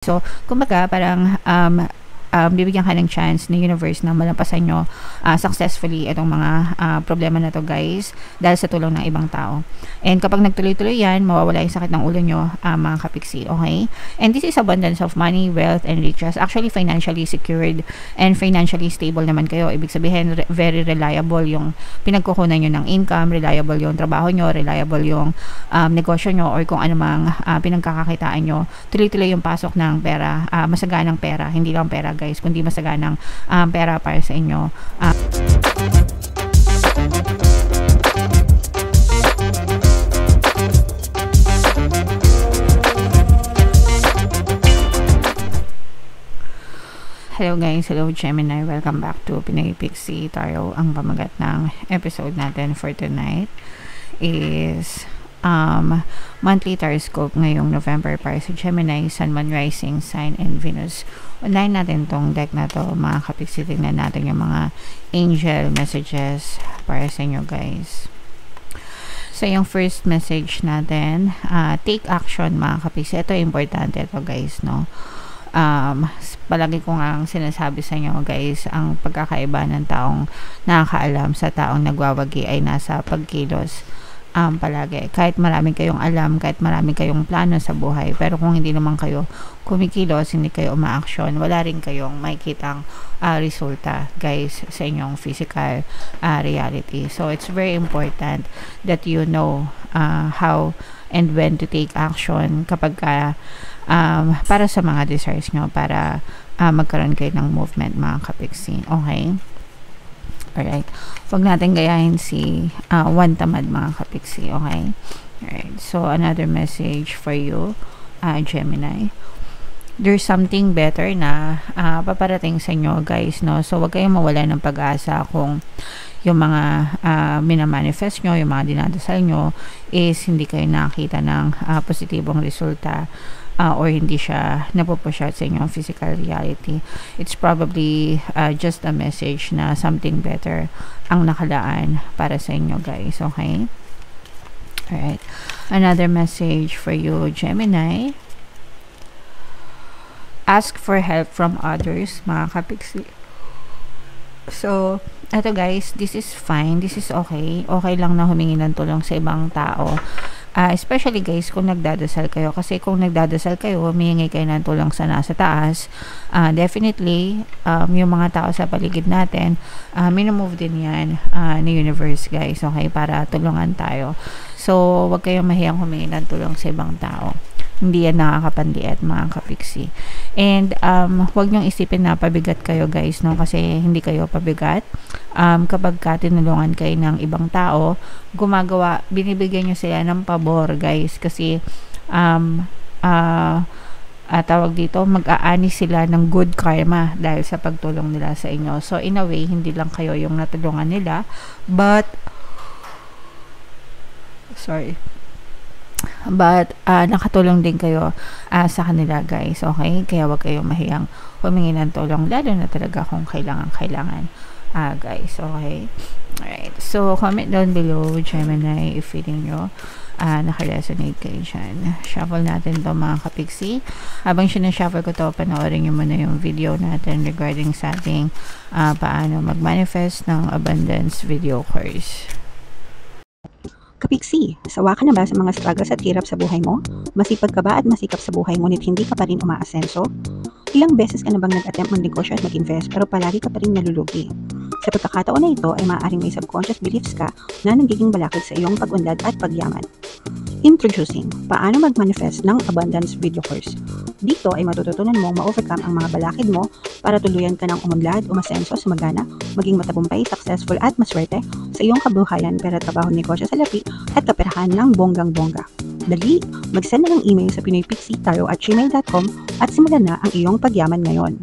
So, kumbaga, parang bibigyan ka ng chance ng universe na malampasan nyo successfully itong mga problema na to, guys, dahil sa tulong ng ibang tao. And kapag nagtuloy-tuloy yan, mawawala yung sakit ng ulo nyo, mga kapiksi, okay? And this is abundance of money, wealth, and riches. Actually, financially secured and financially stable naman kayo. Ibig sabihin, very reliable yung pinagkukunan nyo ng income, reliable yung trabaho nyo, reliable yung negosyo nyo, or kung ano mang pinagkakakitaan nyo. Tuloy-tuloy yung pasok ng pera, masaganang pera, hindi lang pera, guys, kundi masaganang pera para sa inyo. Hello guys, hello Gemini, welcome back to Pinoy Pixie Tarot. Ang pamagat ng episode natin for tonight is monthly horoscope ngayong November para sa Gemini, Sun, Moon, Rising, Sign, and Venus. Unahin natin tong deck na to, mga kapiksi. Tingnan natin yung mga angel messages para sa inyo, guys. So, yung first message natin, take action, mga kapiksi. Ito, importante ito, guys, no? Palagi ko nga sinasabi sa inyo, guys, ang pagkakaiba ng taong nakakaalam sa taong nagwawagi ay nasa pagkilos. Palagi, kahit maraming kayong alam, kahit maraming kayong plano sa buhay, pero kung hindi naman kayo kumikilos, hindi kayo umaaksyon, wala rin kayong makikitang resulta, guys, sa inyong physical reality. So it's very important that you know how and when to take action kapag para sa mga desires nyo, para magkaroon kayo ng movement, mga kapiksi. Okay? Alright. Huwag natin gayahin si One Tamad, mga kapiksi. Okay? Alright. So, another message for you, Gemini. There's something better na paparating sa inyo, guys, no? So, huwag kayong mawala ng pag-asa kung yung mga minamanifest nyo, yung mga dinadasal nyo is hindi kayo nakakita ng positibong resulta. Or hindi siya napupush out sa inyong physical reality. It's probably just a message na something better ang nakalaan para sa inyo, guys. Okay? Alright. Another message for you, Gemini. Ask for help from others, mga kapiksi. So, eto, guys, this is fine. This is okay. Okay lang na humingi ng tulong sa ibang tao. Especially, guys, kung nagdadasal kayo. Kasi kung nagdadasal kayo, humingi kayo ng tulong sa nasa taas, definitely, yung mga tao sa paligid natin, minumove din yan ni universe, guys, okay, para tulungan tayo. So, wag kayong mahiyang humingi ng tulong sa ibang tao. Hindi yan nakakapandiat, mga kapiksi. And huwag niyong isipin na pabigat kayo, guys, no? Kasi hindi kayo pabigat. Kapag tinulungan kayo ng ibang tao, binibigyan niyo sila ng pabor, guys. Kasi tawag dito, mag-aani sila ng good karma dahil sa pagtulong nila sa inyo. So, in a way, hindi lang kayo yung natulungan nila, but nakatulong din kayo sa kanila, guys. Okay? Kaya wag kayong mahiyang humingi ng tulong, lalo na talaga kung kailangan, guys. Okay? Alright. So, comment down below, Gemini, if feeling nyo naka-resonate kayo dyan. Shuffle natin to, mga kapiksi. Habang sinashuffle ko to, panoorin nyo muna yung video natin regarding sa ating paano mag-manifest ng abundance video course. Kapiksi, sawa ka na ba sa mga struggles at hirap sa buhay mo? Masipag ka ba at masikap sa buhay ngunit hindi ka pa rin umaasenso? Ilang beses ka na bang nag-attempt mag-negosyo at mag-invest pero palagi ka pa rin nalulugi? Sa pagkakataon na ito ay maaaring may subconscious beliefs ka na nagiging balakid sa iyong pag-unlad at pagyaman. Introducing, paano mag-manifest ng abundance video course. Dito ay matututunan mong ma-overcome ang mga balakid mo para tuluyan ka ng umunlad, umasenso, sumagana, maging matagumpay, successful at maswerte sa iyong kabuhayan, pera, trabaho, negosyo, salapi at kaperahan ng bonggang-bongga. Dali, mag-send na ng email sa pinoypixietarot@gmail.com at simulan na ang iyong pagyaman ngayon.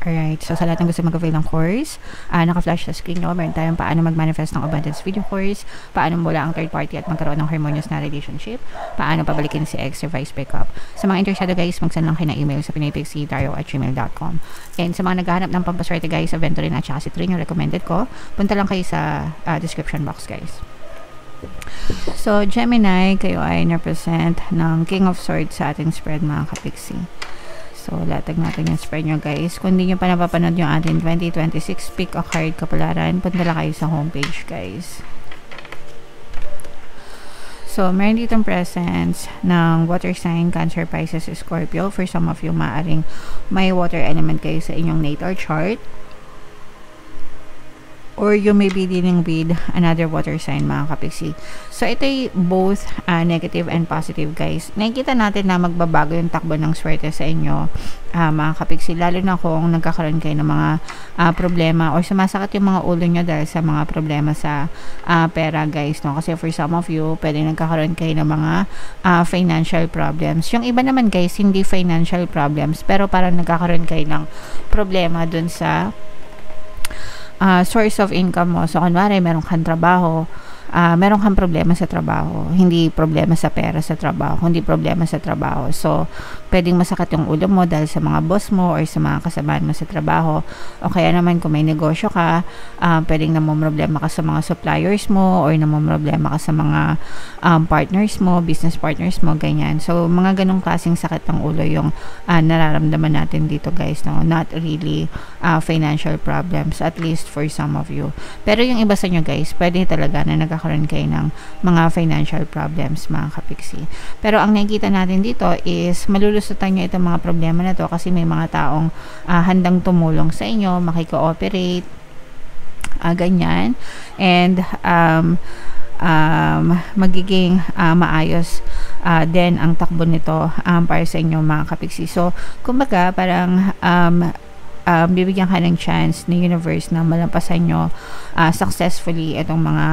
Alright, so sa lahat ng gusto mag-avail ng course, naka-flash sa screen nyo, meron tayong paano mag-manifest ng abundance video course, paano mula ang third party at magkaroon ng harmonious na relationship, paano pabalikin si ex or vice breakup. Sa mga interesado, guys, mag-send lang kayo na email sa pinoypixietarot@gmail.com. And sa mga naghahanap ng pampaswerte, guys, Aventurin at saka Citrine yung recommended ko, punta lang kayo sa description box, guys. So, Gemini, kayo ay na-present ng King of Swords sa ating spread, mga kapiksi. So, latag natin yung spread nyo, guys. Kung hindi nyo pa napapanood yung ating 2026 pick a card kapalaran, punta lang kayo sa homepage, guys. So, meron ditong presence ng water sign, Cancer, Pisces, Scorpio. For some of you, maaring may water element kayo sa inyong natal chart. Or you may be dealing with another water sign, mga kapiksi. So, ito ay both negative and positive, guys. Nakikita natin na magbabago yung takbo ng swerte sa inyo, mga kapiksi. Lalo na kung nagkakaroon kayo ng mga problema or sumasakit yung mga ulo nyo dahil sa mga problema sa pera, guys. No? Kasi for some of you, pwede nagkakaroon kayo ng mga financial problems. Yung iba naman, guys, hindi financial problems, pero parang nagkakaroon kayo ng problema dun sa source of income mo. So, kunwari, meron kang trabaho, meron kang problema sa trabaho. Hindi problema sa pera sa trabaho, hindi problema sa trabaho. So, pwedeng masakit yung ulo mo dahil sa mga boss mo or sa mga kasamahan mo sa trabaho. O kaya naman, kung may negosyo ka, pwedeng namumroblema ka sa mga suppliers mo or namumroblema ka sa mga partners mo, business partners mo, ganyan. So, mga ganong klaseng sakit ng ulo yung nararamdaman natin dito, guys. No? Not really financial problems, at least for some of you. Pero yung iba sa inyo, guys, pwede talaga na nagkakaroon kayo ng mga financial problems, mga kapiksi. Pero ang nakikita natin dito is malulusutan nyo itong mga problema na to kasi may mga taong handang tumulong sa inyo, makiko-operate, ganyan. And magiging maayos din ang takbo nito para sa inyo, mga kapiksi. So, kumbaga, parang bibigyan ka ng chance ni universe na malampasan nyo successfully itong mga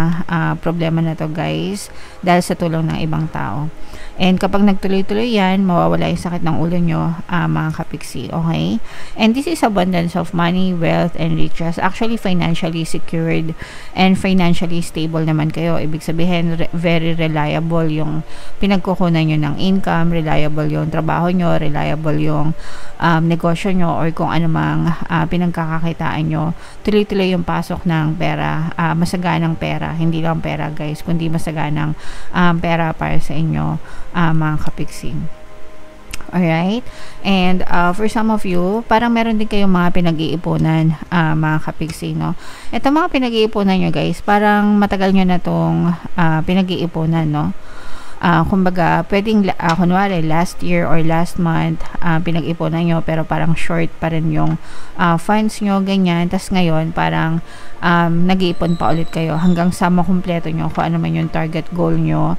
problema na to, guys, dahil sa tulong ng ibang tao. And kapag nagtuloy-tuloy yan, mawawala yung sakit ng ulo nyo, mga kapiksi, okay? And this is abundance of money, wealth, and riches. Actually, financially secured and financially stable naman kayo. Ibig sabihin, very reliable yung pinagkukunan nyo ng income, reliable yung trabaho nyo, reliable yung negosyo nyo, or kung ano mang pinagkakakitaan nyo. Tuloy-tuloy yung pasok ng pera, masaganang pera, hindi lang pera, guys, kundi masaganang pera para sa inyo, mga kapiksi. Alright? And for some of you, parang meron din kayong mga pinag-iipunan, mga kapiksi, no? Ito mga pinag-iipunan nyo, guys, parang matagal nyo na itong pinag-iipunan, no? Kumbaga, pwedeng, kunwari, last year or last month, pinag-ipunan nyo, pero parang short pa rin yung funds nyo, ganyan. Tapos ngayon, parang nag-iipon pa ulit kayo hanggang sa makumpleto nyo kung ano man yung target goal nyo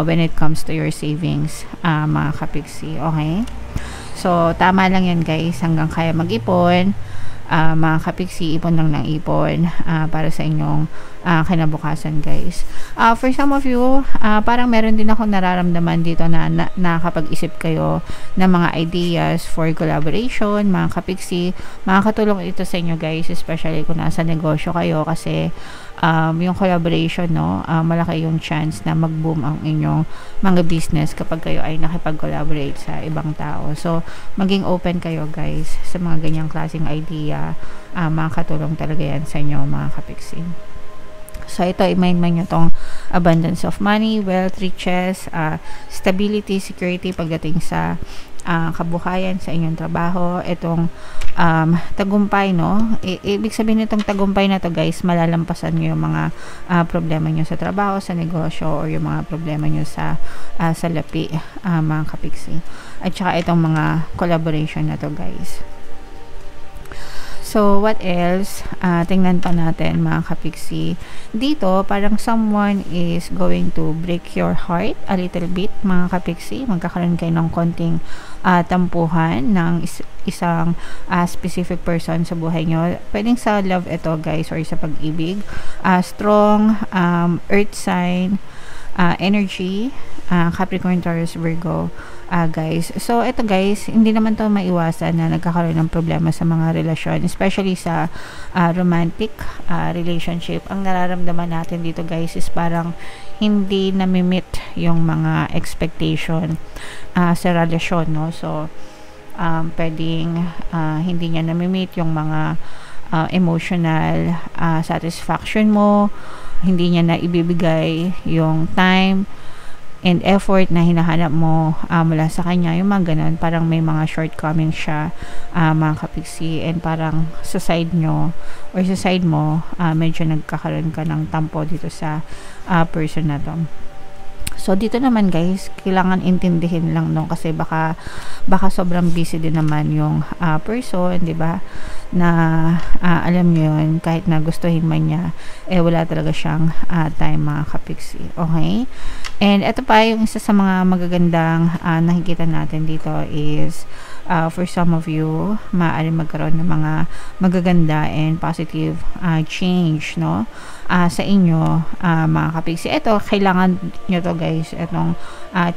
when it comes to your savings, mga kapiksi. Okay? So, tama lang yan, guys, hanggang kaya mag-ipon. Mga kapiksi, ipon lang ng ipon para sa inyong kinabukasan, guys. For some of you, parang meron din ako nararamdaman dito na nakakapag-isip kayo ng mga ideas for collaboration, mga kapiksi. Makakatulong ito sa inyo, guys, especially kung nasa negosyo kayo, kasi yung collaboration, no, malaki yung chance na mag-boom ang inyong mga business kapag kayo ay nakipag-collaborate sa ibang tao. So, maging open kayo, guys, sa mga ganyang klaseng idea. Makakatulong talaga yan sa inyo, mga kapiksi. So, ito, i-mind nyo tong abundance of money, wealth, riches, stability, security pagdating sa kabuhayan sa inyong trabaho. Itong tagumpay, no? Ibig sabihin nitong tagumpay na to, guys, malalampasan nyo yung mga problema nyo sa trabaho, sa negosyo, or yung mga problema nyo sa lapi, mga kapiksi. At saka itong mga collaboration na to, guys. So, what else? Tingnan pa natin, mga kapiksi. Dito, parang someone is going to break your heart a little bit, mga kapiksi. Magkakaroon kayo ng konting tampuhan ng isang specific person sa buhay nyo. Pwedeng sa love ito, guys, or sa pag-ibig. Strong earth sign energy, Capricorn, Taurus, Virgo, guys. So, ito, guys, hindi naman to maiwasan na nagkakaroon ng problema sa mga relasyon, especially sa romantic relationship. Ang nararamdaman natin dito, guys, is parang hindi namimit yung mga expectation sa relasyon, no? So, pwedeng hindi niya namimit yung mga emotional satisfaction mo, hindi niya na ibibigay yung time and effort na hinahanap mo mula sa kanya, yung mga ganun, parang may mga shortcomings siya, mga kapiksi, and parang sa side nyo or sa side mo, medyo nagkakaroon ka ng tampo dito sa person na to. So dito naman guys, kailangan intindihin lang no, kasi baka sobrang busy din naman yung person, 'di ba? Na alam niyo yun, kahit na gustuhin man niya, wala talaga siyang time, mga kapiksi. Okay? And ito pa yung isa sa mga magagandang nakikita natin dito is for some of you, maaari magkaroon ng mga magaganda and positive change, no? Sa inyo, mga kapiksi. Ito, kailangan nyo to guys, itong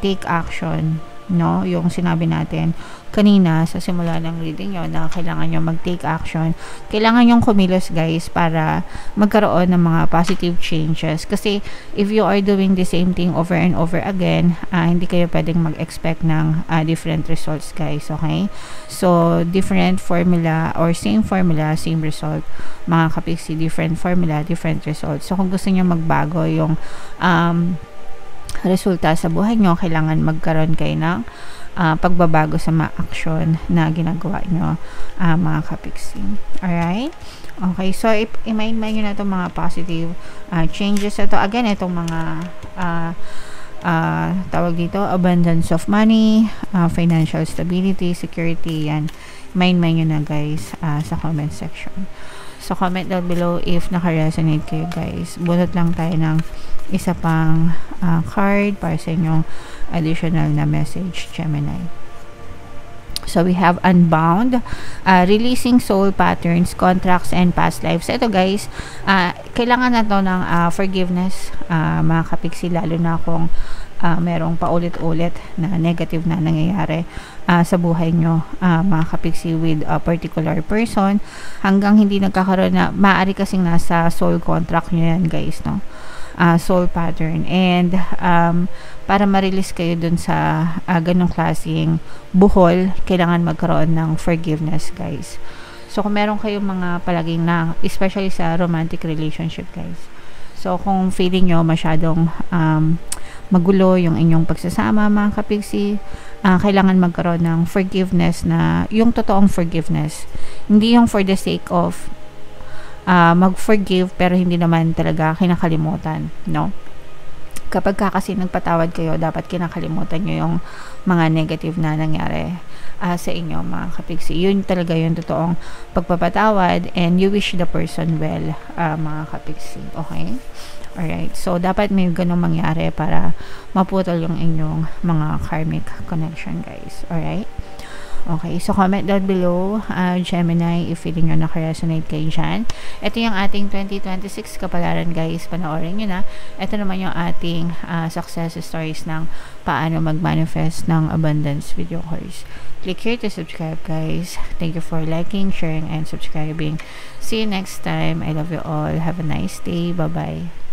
take action, no? Yung sinabi natin kanina sa simula ng reading nyo na kailangan nyo mag-take action. Kailangan nyo kumilos guys para magkaroon ng mga positive changes. Kasi if you are doing the same thing over and over again, hindi kayo pwedeng mag-expect ng different results guys, okay? So, different formula or same formula, same result, mga kapiksi, different formula, different results. So, kung gusto nyo magbago yung resulta sa buhay nyo, kailangan magkaroon kayo ng pagbabago sa mga action na ginagawa nyo, mga kapiksi. Alright? Okay, so i-mind nyo na itong mga positive changes. Ito, again, itong mga tawag dito, abundance of money, financial stability, security, yan. Mind nyo na guys sa comment section. So, comment down below if naka-resonate kayo guys. Bunot lang tayo ng isa pang card para sa inyong additional na message, Gemini. So, we have Unbound, releasing soul patterns, contracts, and past lives. Ito guys, kailangan na to ng forgiveness, mga kapiksi, lalo na kung merong paulit-ulit na negative na nangyayari sa buhay nyo, mga kapiksi, with a particular person, hanggang hindi nagkakaroon na, maaari kasing nasa soul contract nyo yan guys, no? Soul pattern, and para ma-release kayo dun sa ganong klaseng buhol, kailangan magkaroon ng forgiveness guys. So kung meron kayong mga palaging na, especially sa romantic relationship guys, so kung feeling nyo masyadong magulo yung inyong pagsasama, mga kapiksi, kailangan magkaroon ng forgiveness, na yung totoong forgiveness, hindi yung for the sake of mag-forgive pero hindi naman talaga kinakalimutan, no? Kapag kasi nagpatawad kayo, dapat kinakalimutan nyo yung mga negative na nangyari sa inyo, mga kapiksi. Yun talaga yung totoong pagpapatawad, and you wish the person well, mga kapiksi. Okay? Alright, so dapat may ganong mangyari para maputol yung inyong mga karmic connection guys. Alright? Okay, so comment down below, Gemini, if feeling nyo naka-resonate kayo dyan. Ito yung ating 2026 kapalaran guys, panoorin nyo na. Ito naman yung ating success stories ng paano mag-manifest ng abundance video course. Click here to subscribe guys. Thank you for liking, sharing, and subscribing. See you next time. I love you all. Have a nice day. Bye-bye.